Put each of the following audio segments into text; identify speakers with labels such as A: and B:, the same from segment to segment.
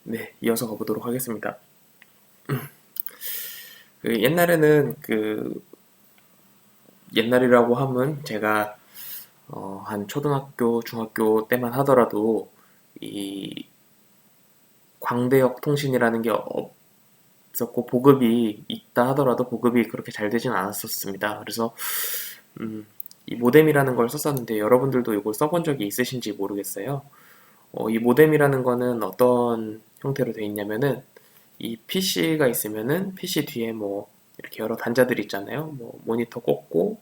A: 네, 이어서 가보도록 하겠습니다. 옛날에는 옛날이라고 하면 제가 한 초등학교, 중학교 때만 하더라도 이 광대역 통신이라는 게 없었고 보급이 있다 하더라도 보급이 그렇게 잘 되진 않았었습니다. 그래서 음, 이 모뎀이라는 걸 썼었는데 여러분들도 이걸 써본 적이 있으신지 모르겠어요. 이 모뎀이라는 거는 어떤 형태로 되어 있냐면은 이 PC가 있으면은 PC 뒤에 뭐 이렇게 여러 단자들이 있잖아요. 뭐 모니터 꽂고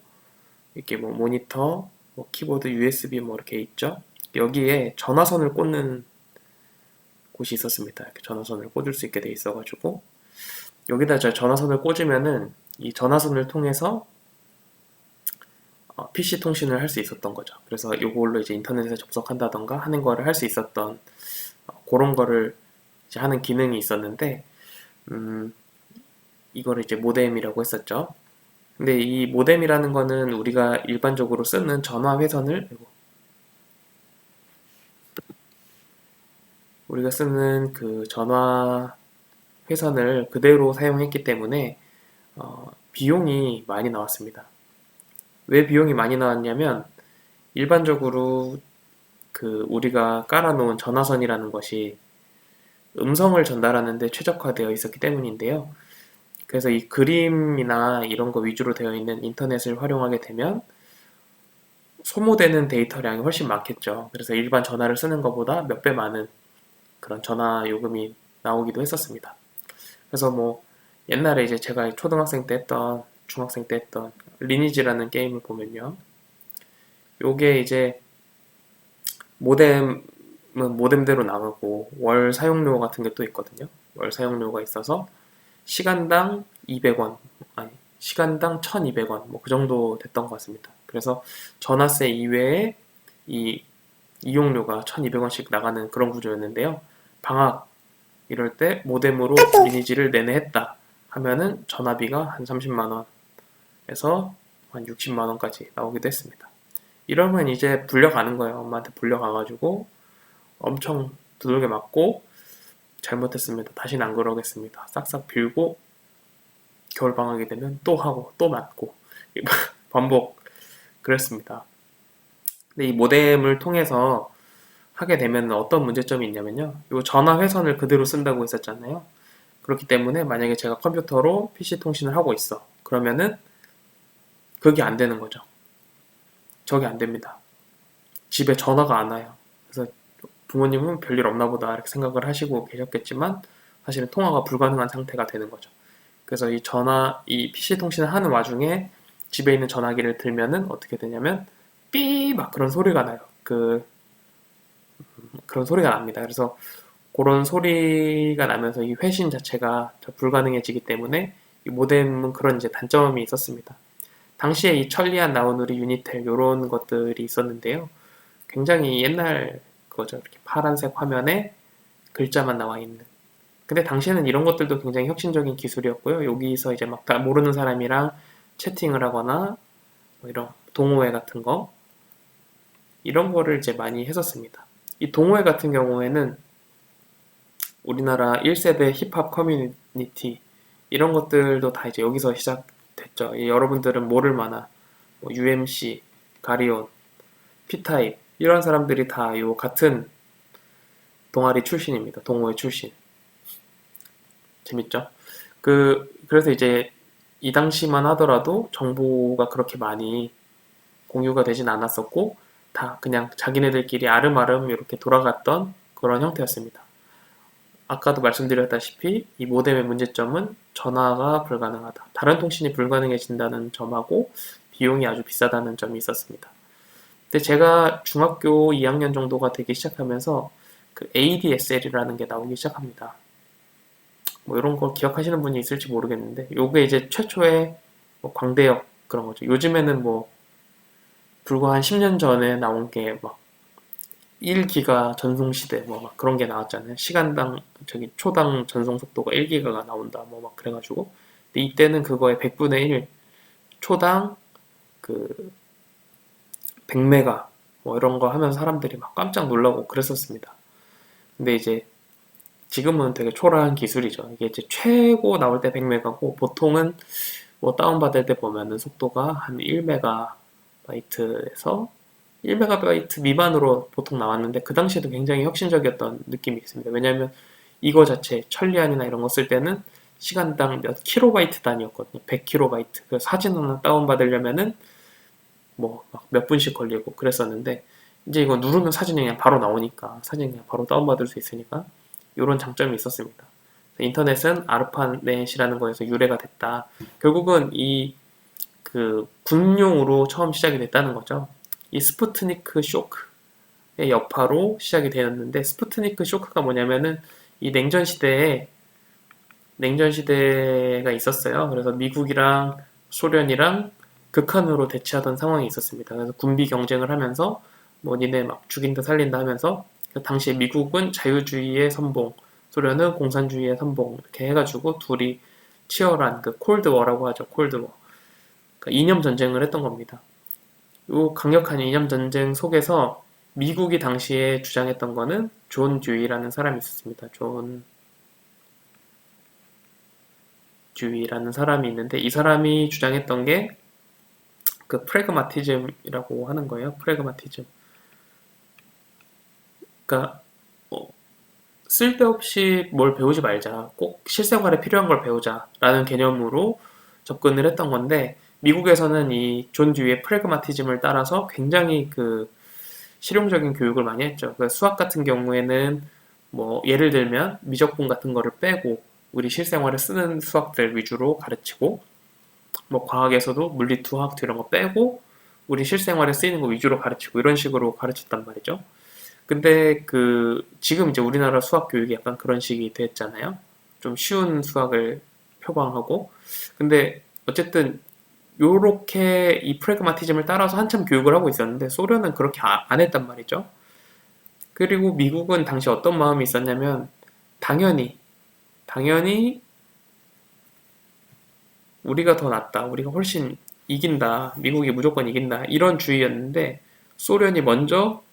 A: 이렇게 뭐 모니터, 뭐 키보드, USB 뭐 이렇게 있죠. 여기에 전화선을 꽂는 곳이 있었습니다. 이렇게 전화선을 꽂을 수 있게 돼 있어가지고 여기다 저 전화선을 꽂으면은 이 전화선을 통해서 PC 통신을 할 수 있었던 거죠. 그래서 이걸로 이제 인터넷에 접속한다던가 하는 거를 할 수 있었던 그런 거를 이제 하는 기능이 있었는데 음, 이거를 이제 모뎀이라고 했었죠. 근데 이 모뎀이라는 거는 우리가 일반적으로 쓰는 전화 회선을 우리가 쓰는 그 전화 회선을 그대로 사용했기 때문에 비용이 많이 나왔습니다. 왜 비용이 많이 나왔냐면 일반적으로 그 우리가 깔아놓은 전화선이라는 것이 음성을 전달하는데 최적화되어 있었기 때문인데요. 그래서 이 그림이나 이런 거 위주로 되어 있는 인터넷을 활용하게 되면 소모되는 데이터량이 훨씬 많겠죠. 그래서 일반 전화를 쓰는 것보다 몇 배 많은 그런 전화 요금이 나오기도 했었습니다. 그래서 뭐 옛날에 이제 제가 초등학생 때 했던 중학생 때 했던 리니지라는 게임을 보면요. 요게 이제 모뎀은 모뎀대로 나가고 월 사용료 같은 게 또 있거든요. 월 사용료가 있어서 시간당 200원, 아니 시간당 1200원 뭐 그 정도 됐던 것 같습니다. 그래서 전화세 이외에 이 이용료가 1200원씩 나가는 그런 구조였는데요. 방학 이럴 때 모뎀으로 리니지를 내내 했다 하면은 전화비가 한 30만 원에서 한 60만 원까지 나오기도 했습니다. 이러면 이제 불려가는 거예요. 엄마한테 불려가가지고 엄청 두들겨 맞고 잘못했습니다. 다시는 안 그러겠습니다. 싹싹 빌고 겨울방학이 되면 또 하고 또 맞고 반복 그랬습니다. 근데 이 모뎀을 통해서 하게 되면 어떤 문제점이 있냐면요. 이 전화 회선을 그대로 쓴다고 했었잖아요. 그렇기 때문에 만약에 제가 컴퓨터로 PC 통신을 하고 있어. 그러면은 그게 안 되는 거죠. 저게 안 됩니다. 집에 전화가 안 와요. 그래서 부모님은 별일 없나 보다 이렇게 생각을 하시고 계셨겠지만 사실은 통화가 불가능한 상태가 되는 거죠. 그래서 이 PC 통신을 하는 와중에 집에 있는 전화기를 들면은 어떻게 되냐면 삐 막 그런 소리가 나요. 그런 소리가 납니다. 그래서 그런 소리가 나면서 이 회신 자체가 불가능해지기 때문에 이 모뎀은 그런 이제 단점이 있었습니다. 당시에 이 천리안 나우누리 유니텔 이런 것들이 있었는데요. 굉장히 옛날 그거죠. 이렇게 파란색 화면에 글자만 나와 있는. 근데 당시에는 이런 것들도 굉장히 혁신적인 기술이었고요. 여기서 이제 막 다 모르는 사람이랑 채팅을 하거나 뭐 이런 동호회 같은 거 이런 거를 이제 많이 했었습니다. 이 동호회 같은 경우에는 우리나라 1세대 힙합 커뮤니티 이런 것들도 다 이제 여기서 시작됐죠. 여러분들은 모를 만한 뭐 UMC, 가리온, P타입 이런 사람들이 다 요 같은 동아리 출신입니다. 동호회 출신. 재밌죠? 그래서 이제 이 당시만 하더라도 정보가 그렇게 많이 공유가 되진 않았었고 다 그냥 자기네들끼리 아름아름 이렇게 돌아갔던 그런 형태였습니다. 아까도 말씀드렸다시피 이 모뎀의 문제점은 전화가 불가능하다. 다른 통신이 불가능해진다는 점하고 비용이 아주 비싸다는 점이 있었습니다. 근데 제가 중학교 2학년 정도가 되기 시작하면서 그 ADSL이라는 게 나오기 시작합니다. 뭐 이런 거 기억하시는 분이 있을지 모르겠는데 요게 이제 최초의 뭐 광대역 그런 거죠. 요즘에는 뭐 불과 한 10년 전에 나온 게 막 1기가 전송 시대 뭐 막 그런 게 나왔잖아요. 시간당 초당 전송 속도가 1기가가 나온다 뭐 막 그래가지고 근데 이때는 그거의 100분의 1 초당 그 100메가 뭐 이런 거 하면서 사람들이 막 깜짝 놀라고 그랬었습니다. 근데 이제 지금은 되게 초라한 기술이죠. 이게 이제 최고 나올 때 100메가고 보통은 뭐 다운받을 때 보면은 속도가 한 1메가바이트에서 1메가바이트 미만으로 보통 나왔는데 그 당시에도 굉장히 혁신적이었던 느낌이 있습니다. 왜냐하면 이거 자체 천리안이나 이런 거 쓸 때는 시간당 몇 킬로바이트 단위였거든요. 100킬로바이트. 그래서 사진 하나 다운받으려면은 뭐 몇 분씩 걸리고 그랬었는데 이제 이거 누르면 사진이 그냥 바로 나오니까 사진 그냥 바로 다운받을 수 있으니까 이런 장점이 있었습니다. 인터넷은 아르파넷이라는 거에서 유래가 됐다. 결국은 이 그 군용으로 처음 시작이 됐다는 거죠. 이 스푸트니크 쇼크의 여파로 시작이 되었는데 스푸트니크 쇼크가 뭐냐면은 이 냉전 시대가 있었어요. 그래서 미국이랑 소련이랑 극한으로 대치하던 상황이 있었습니다. 그래서 군비 경쟁을 하면서 뭐 니네 막 죽인다 살린다 하면서 당시에 미국은 자유주의의 선봉, 소련은 공산주의의 선봉 이렇게 해가지고 둘이 치열한 그 콜드워라고 하죠. 콜드워. 그러니까 이념 전쟁을 했던 겁니다. 이 강력한 이념 전쟁 속에서 미국이 당시에 주장했던 거는 존 듀이라는 사람이 있었습니다. 존 듀이라는 사람이 있는데 이 사람이 주장했던 게 그 프래그마티즘이라고 하는 거예요. 프래그마티즘. 그러니까 쓸데없이 뭘 배우지 말자. 꼭 실생활에 필요한 걸 배우자라는 개념으로 접근을 했던 건데 미국에서는 이 존 듀이의 프래그마티즘을 따라서 굉장히 그 실용적인 교육을 많이 했죠. 그러니까 수학 같은 경우에는 뭐 예를 들면 미적분 같은 거를 빼고 우리 실생활에 쓰는 수학들 위주로 가르치고 뭐 과학에서도 물리투, 화학투 이런 거 빼고 우리 실생활에 쓰이는 거 위주로 가르치고 이런 식으로 가르쳤단 말이죠. 근데 그 지금 이제 우리나라 수학 교육이 약간 그런 식이 됐잖아요. 좀 쉬운 수학을 표방하고. 근데 어쨌든 요렇게 이 프래그마티즘을 따라서 한참 교육을 하고 있었는데 소련은 그렇게 안 했단 말이죠. 그리고 미국은 당시 어떤 마음이 있었냐면 당연히 우리가 더 낫다. 우리가 훨씬 이긴다. 미국이 무조건 이긴다. 이런 주의였는데 소련이 먼저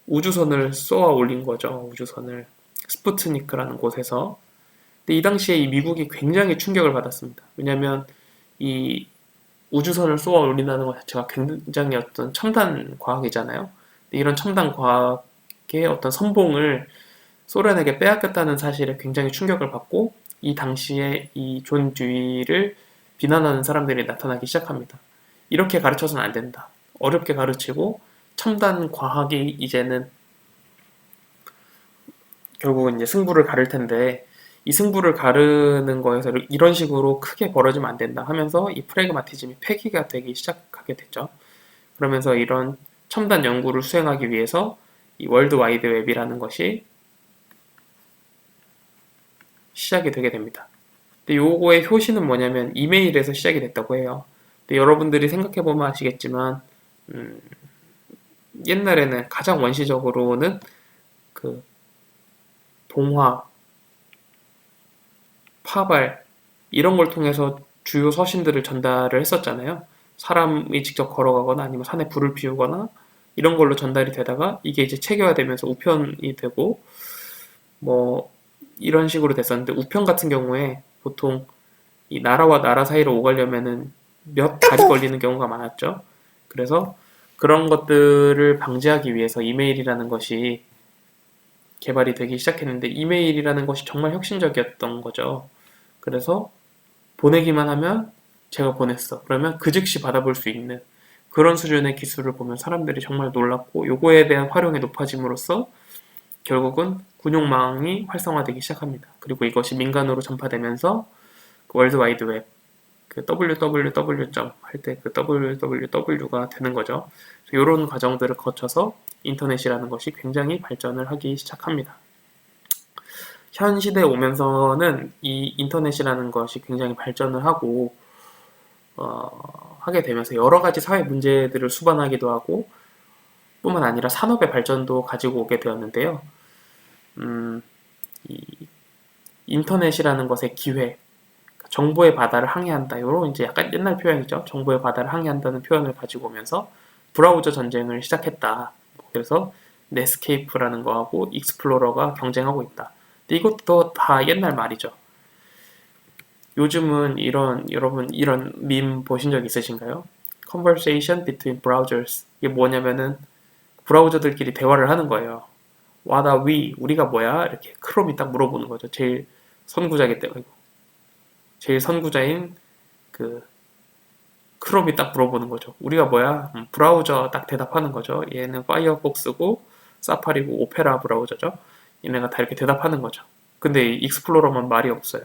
A: 우주선을 쏘아 올린 거죠. 우주선을. 스푸트니크라는 곳에서. 근데 이 당시에 이 미국이 굉장히 충격을 받았습니다. 왜냐하면 이 우주선을 쏘아 올린다는 것 자체가 굉장히 어떤 첨단 과학이잖아요. 근데 이런 첨단 과학의 어떤 선봉을 소련에게 빼앗겼다는 사실에 굉장히 충격을 받고 이 당시에 이 존 듀이를 비난하는 사람들이 나타나기 시작합니다. 이렇게 가르쳐서는 안 된다. 어렵게 가르치고 첨단 과학이 이제는 결국은 이제 승부를 가를 텐데 이 승부를 가르는 거에서 이런 식으로 크게 벌어지면 안 된다 하면서 이 프래그마티즘이 폐기가 되기 시작하게 됐죠. 그러면서 이런 첨단 연구를 수행하기 위해서 이 월드 와이드 웹이라는 것이 시작이 되게 됩니다. 근데 요거의 효시는 뭐냐면 이메일에서 시작이 됐다고 해요. 근데 여러분들이 생각해보면 아시겠지만 옛날에는 가장 원시적으로는 그 동화, 파발 이런 걸 통해서 주요 서신들을 전달을 했었잖아요. 사람이 직접 걸어가거나 아니면 산에 불을 피우거나 이런 걸로 전달이 되다가 이게 이제 체계화되면서 우편이 되고 뭐 이런 식으로 됐었는데 우편 같은 경우에 보통 이 나라와 나라 사이로 오가려면은 몇 달이 걸리는 경우가 많았죠. 그래서 그런 것들을 방지하기 위해서 이메일이라는 것이 개발이 되기 시작했는데 이메일이라는 것이 정말 혁신적이었던 거죠. 그래서 보내기만 하면 제가 보냈어. 그러면 그 즉시 받아볼 수 있는 그런 수준의 기술을 보면 사람들이 정말 놀랐고 요거에 대한 활용이 높아짐으로써 결국은 군용망이 활성화되기 시작합니다. 그리고 이것이 민간으로 전파되면서 그 월드 와이드 웹, 그 www 할 때 그 www가 되는 거죠. 이런 과정들을 거쳐서 인터넷이라는 것이 굉장히 발전을 하기 시작합니다. 현 시대에 오면서는 이 인터넷이라는 것이 굉장히 발전을 하고 하게 되면서 여러 가지 사회 문제들을 수반하기도 하고 뿐만 아니라 산업의 발전도 가지고 오게 되었는데요. 이 인터넷이라는 것의 기회, 정보의 바다를 항해한다. 이런 이제 약간 옛날 표현이죠. 정보의 바다를 항해한다는 표현을 가지고 오면서 브라우저 전쟁을 시작했다. 그래서 넷스케이프라는 거하고 익스플로러가 경쟁하고 있다. 이것도 다 옛날 말이죠. 요즘은 여러분 이런 밈 보신 적 있으신가요? Conversation between browsers. 이게 뭐냐면은 브라우저들끼리 대화를 하는 거예요. What are we? 우리가 뭐야? 이렇게 크롬이 딱 물어보는 거죠. 제일 선구자기 때문에. 제일 선구자인 그 크롬이 딱 물어보는 거죠. 우리가 뭐야? 브라우저 딱 대답하는 거죠. 얘는 파이어폭스고 사파리고 오페라 브라우저죠. 얘네가 다 이렇게 대답하는 거죠. 근데 이 익스플로러만 말이 없어요.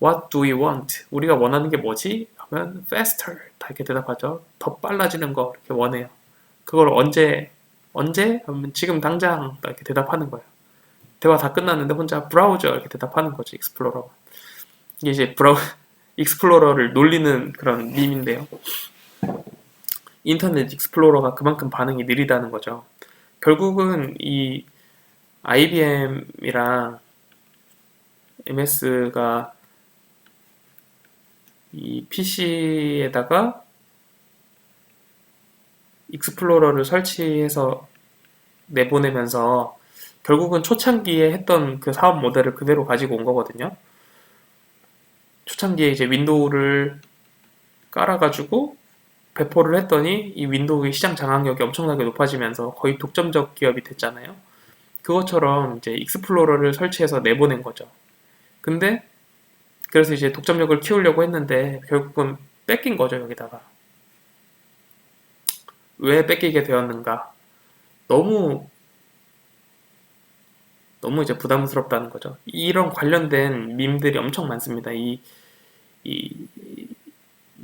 A: What do we want? 우리가 원하는 게 뭐지? 하면 faster 다 이렇게 대답하죠. 더 빨라지는 거 이렇게 원해요. 그걸 언제? 하면 지금 당장 딱 이렇게 대답하는 거예요. 대화 다 끝났는데 혼자 브라우저 이렇게 대답하는 거죠. 익스플로러가. 이게 이제 익스플로러를 놀리는 그런 밈인데요. 인터넷 익스플로러가 그만큼 반응이 느리다는 거죠. 결국은 이 IBM이랑 MS가 이 PC에다가 익스플로러를 설치해서 내보내면서 결국은 초창기에 했던 그 사업 모델을 그대로 가지고 온 거거든요. 초창기에 이제 윈도우를 깔아가지고 배포를 했더니 이 윈도우의 시장 장악력이 엄청나게 높아지면서 거의 독점적 기업이 됐잖아요. 그것처럼 이제 익스플로러를 설치해서 내보낸 거죠. 근데 그래서 이제 독점력을 키우려고 했는데 결국은 뺏긴 거죠, 여기다가. 왜 뺏기게 되었는가? 너무 이제 부담스럽다는 거죠. 이런 관련된 밈들이 엄청 많습니다. 이,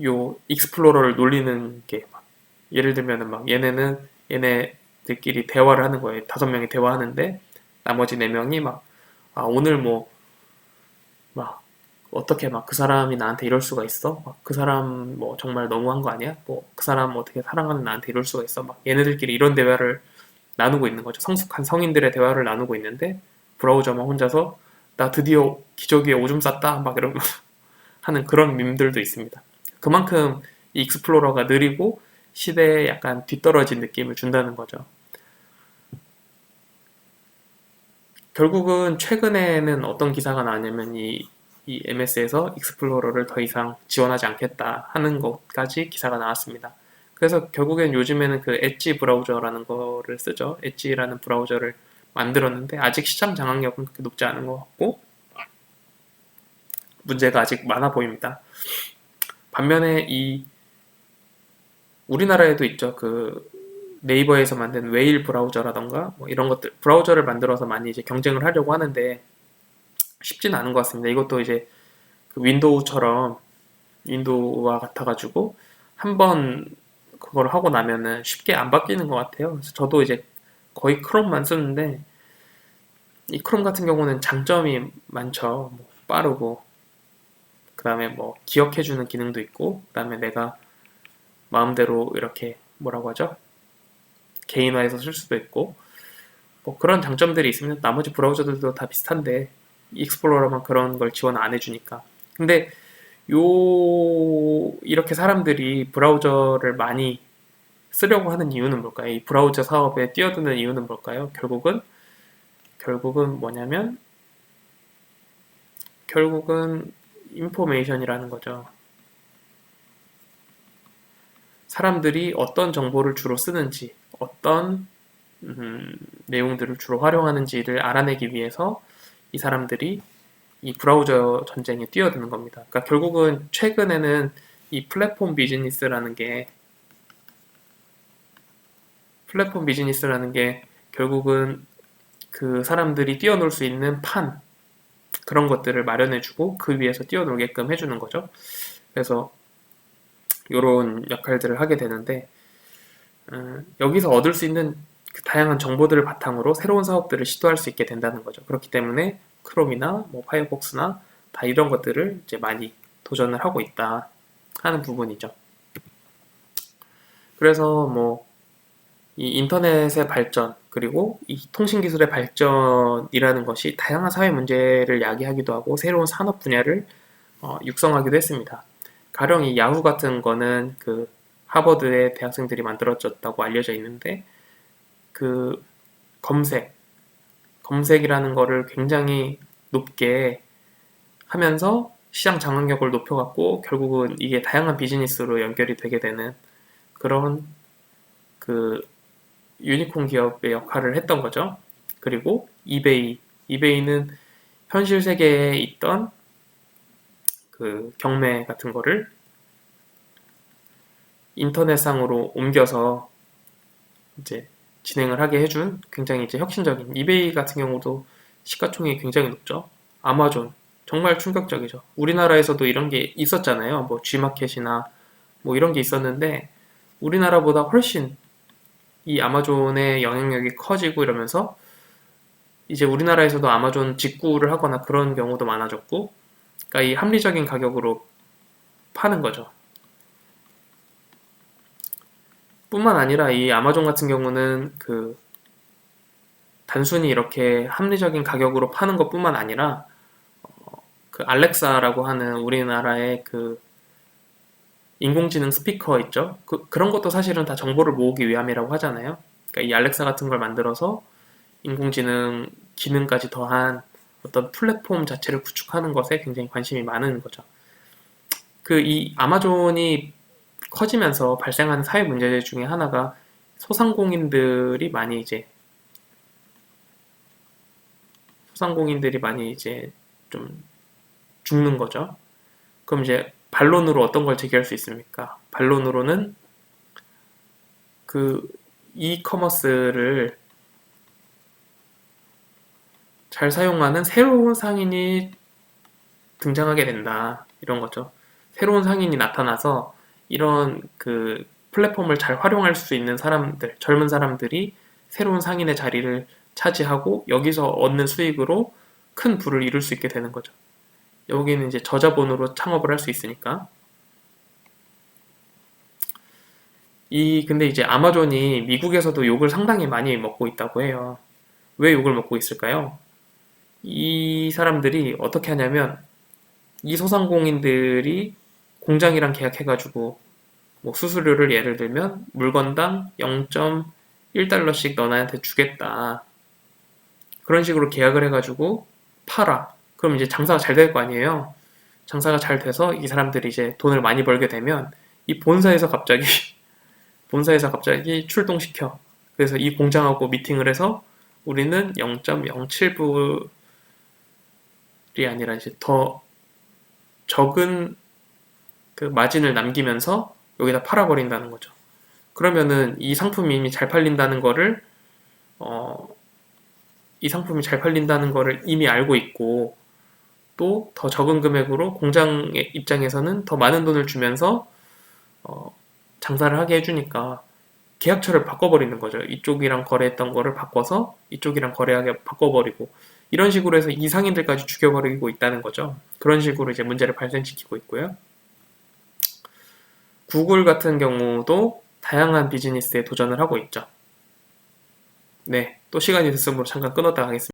A: 요 익스플로러를 놀리는 게 막, 예를 들면은 막 얘네들끼리 대화를 하는 거예요. 5명이 대화하는데 나머지 4명이 막, 아, 오늘 뭐, 막, 어떻게 막 그 사람이 나한테 이럴 수가 있어? 막 그 사람 뭐 정말 너무한 거 아니야? 뭐 그 사람 어떻게 사랑하는 나한테 이럴 수가 있어? 막 얘네들끼리 이런 대화를 나누고 있는 거죠. 성숙한 성인들의 대화를 나누고 있는데 브라우저만 혼자서 나 드디어 기저귀에 오줌 쌌다 막 이런 하는 그런 밈들도 있습니다. 그만큼 이 익스플로러가 느리고 시대에 약간 뒤떨어진 느낌을 준다는 거죠. 결국은 최근에는 어떤 기사가 나왔냐면 이 MS에서 익스플로러를 더 이상 지원하지 않겠다 하는 것까지 기사가 나왔습니다. 그래서 결국엔 요즘에는 그 엣지 브라우저라는 거를 쓰죠. 엣지라는 브라우저를 만들었는데 아직 시장 장악력은 그렇게 높지 않은 것 같고 문제가 아직 많아 보입니다. 반면에 이 우리나라에도 있죠. 그 네이버에서 만든 웨일 브라우저라던가 뭐 이런 것들 브라우저를 만들어서 많이 이제 경쟁을 하려고 하는데 쉽지는 않은 것 같습니다. 이것도 이제 그 윈도우처럼 윈도우와 같아가지고 한번 그걸 하고 나면은 쉽게 안 바뀌는 것 같아요. 그래서 저도 이제 거의 크롬만 쓰는데 이 크롬 같은 경우는 장점이 많죠. 뭐 빠르고 그 다음에 뭐 기억해주는 기능도 있고 그 다음에 내가 마음대로 이렇게 뭐라고 하죠? 개인화해서 쓸 수도 있고 뭐 그런 장점들이 있으면 나머지 브라우저들도 다 비슷한데 익스플로러만 그런 걸 지원 안 해주니까 근데 요 이렇게 사람들이 브라우저를 많이 쓰려고 하는 이유는 뭘까요? 이 브라우저 사업에 뛰어드는 이유는 뭘까요? 결국은 뭐냐면 결국은 인포메이션이라는 거죠. 사람들이 어떤 정보를 주로 쓰는지, 어떤 내용들을 주로 활용하는지를 알아내기 위해서 이 사람들이 이 브라우저 전쟁에 뛰어드는 겁니다. 그러니까 결국은 최근에는 이 플랫폼 비즈니스라는 게 결국은 그 사람들이 뛰어놀 수 있는 그런 것들을 마련해주고 그 위에서 뛰어놀게끔 해주는 거죠. 그래서 이런 역할들을 하게 되는데 여기서 얻을 수 있는 그 다양한 정보들을 바탕으로 새로운 사업들을 시도할 수 있게 된다는 거죠. 그렇기 때문에 크롬이나 뭐 파이어폭스나 다 이런 것들을 이제 많이 도전을 하고 있다 하는 부분이죠. 그래서 뭐 이 인터넷의 발전 그리고 이 통신 기술의 발전이라는 것이 다양한 사회 문제를 야기하기도 하고 새로운 산업 분야를 육성하기도 했습니다. 가령 이 야후 같은 거는 그 하버드의 대학생들이 만들어졌다고 알려져 있는데 그 검색 검색이라는 거를 굉장히 높게 하면서 시장 장악력을 높여갖고 결국은 이게 다양한 비즈니스로 연결이 되게 되는 그런 그 유니콘 기업의 역할을 했던 거죠. 그리고 이베이는 현실 세계에 있던 그 경매 같은 거를 인터넷상으로 옮겨서 이제 진행을 하게 해준 굉장히 이제 혁신적인 이베이 같은 경우도 시가총액이 굉장히 높죠. 아마존 정말 충격적이죠. 우리나라에서도 이런 게 있었잖아요. 뭐 G마켓이나 뭐 이런 게 있었는데 우리나라보다 훨씬 이 아마존의 영향력이 커지고 이러면서 이제 우리나라에서도 아마존 직구를 하거나 그런 경우도 많아졌고, 그러니까 이 합리적인 가격으로 파는 거죠. 뿐만 아니라 이 아마존 같은 경우는 그 단순히 이렇게 합리적인 가격으로 파는 것뿐만 아니라 그 알렉사라고 하는 우리나라의 그 인공지능 스피커 있죠? 그런 것도 사실은 다 정보를 모으기 위함이라고 하잖아요. 그러니까 이 알렉사 같은 걸 만들어서 인공지능 기능까지 더한 어떤 플랫폼 자체를 구축하는 것에 굉장히 관심이 많은 거죠. 그 이 아마존이 커지면서 발생하는 사회 문제 중에 하나가 소상공인들이 많이 이제 좀 죽는 거죠. 그럼 이제 반론으로 어떤 걸 제기할 수 있습니까? 반론으로는 그 이커머스를 잘 사용하는 새로운 상인이 등장하게 된다. 이런 거죠. 새로운 상인이 나타나서 이런 그 플랫폼을 잘 활용할 수 있는 사람들, 젊은 사람들이 새로운 상인의 자리를 차지하고 여기서 얻는 수익으로 큰 부를 이룰 수 있게 되는 거죠. 여기는 이제 저자본으로 창업을 할 수 있으니까. 근데 이제 아마존이 미국에서도 욕을 상당히 많이 먹고 있다고 해요. 왜 욕을 먹고 있을까요? 이 사람들이 어떻게 하냐면 이 소상공인들이 공장이랑 계약해가지고 뭐 수수료를 예를 들면 물건당 0.1달러씩 너네한테 주겠다. 그런 식으로 계약을 해가지고 팔아. 그럼 이제 장사가 잘 될 거 아니에요. 장사가 잘 돼서 이 사람들이 이제 돈을 많이 벌게 되면 이 본사에서 갑자기 출동시켜. 그래서 이 공장하고 미팅을 해서 우리는 0.07불이 아니라 이제 더 적은 그 마진을 남기면서 여기다 팔아버린다는 거죠. 그러면은 이 상품이 잘 팔린다는 거를 이미 알고 있고 또 더 적은 금액으로 공장의 입장에서는 더 많은 돈을 주면서 장사를 하게 해주니까 계약처를 바꿔버리는 거죠. 이쪽이랑 거래했던 거를 바꿔서 이쪽이랑 거래하게 바꿔버리고 이런 식으로 해서 이 상인들까지 죽여버리고 있다는 거죠. 그런 식으로 이제 문제를 발생시키고 있고요. 구글 같은 경우도 다양한 비즈니스에 도전을 하고 있죠. 네, 또 시간이 됐으므로 잠깐 끊었다 가겠습니다.